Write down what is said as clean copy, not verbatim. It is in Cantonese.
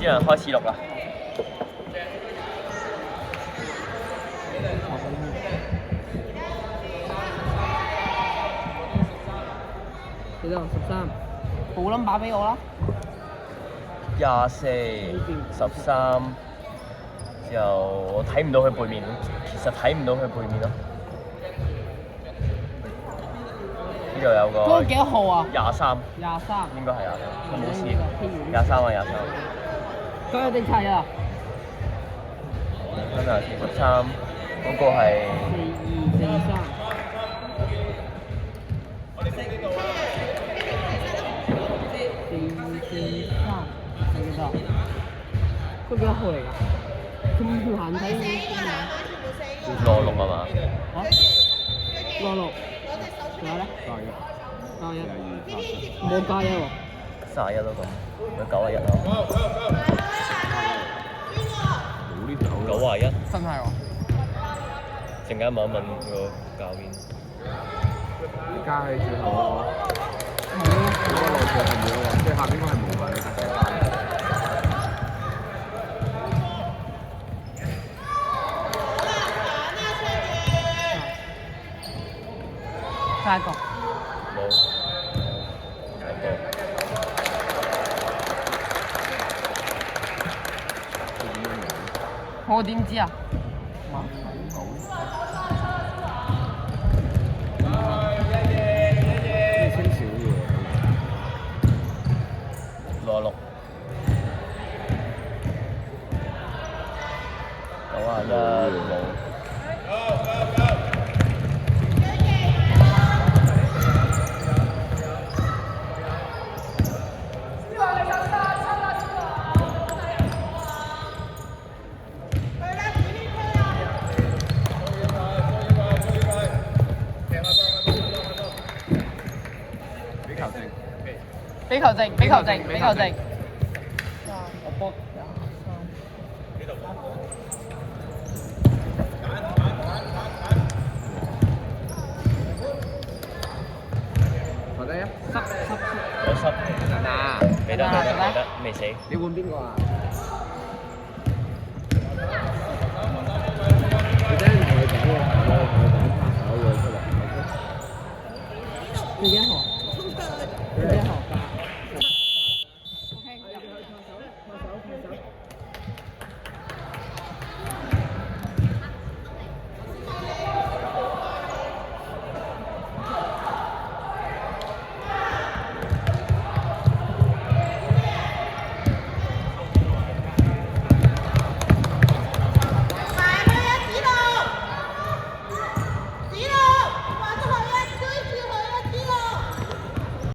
啲人開始錄啦。幾多？13。報 number 俾我啦。24、13，之後我睇唔到佢背面，其實睇唔到佢背面咯。呢度有個。嗰個幾多號啊23。23。應該係23，我冇試。23啊23。佢有定齊啊？跟住13，嗰個係。4243。係幾多？佢幾多號嚟㗎？咁難睇嘅66啊嘛？嚇？66。仲有咧？91。冇加一喎。31咯咁，有91咯。91。真係喎。陣間問一問個教練。你加喺最後嗰個。嗰個路上係冇喎，即係下邊應該係冇㗎，你加寫翻。下一個。冇。下一個。我點知啊？66。91冇。俾球證，俾球證，俾球證。我波。坐低啊！有濕。嗱，未得，未死。你換邊個啊？你等陣同佢講喎，同佢講拍手喎出嚟。你幾號？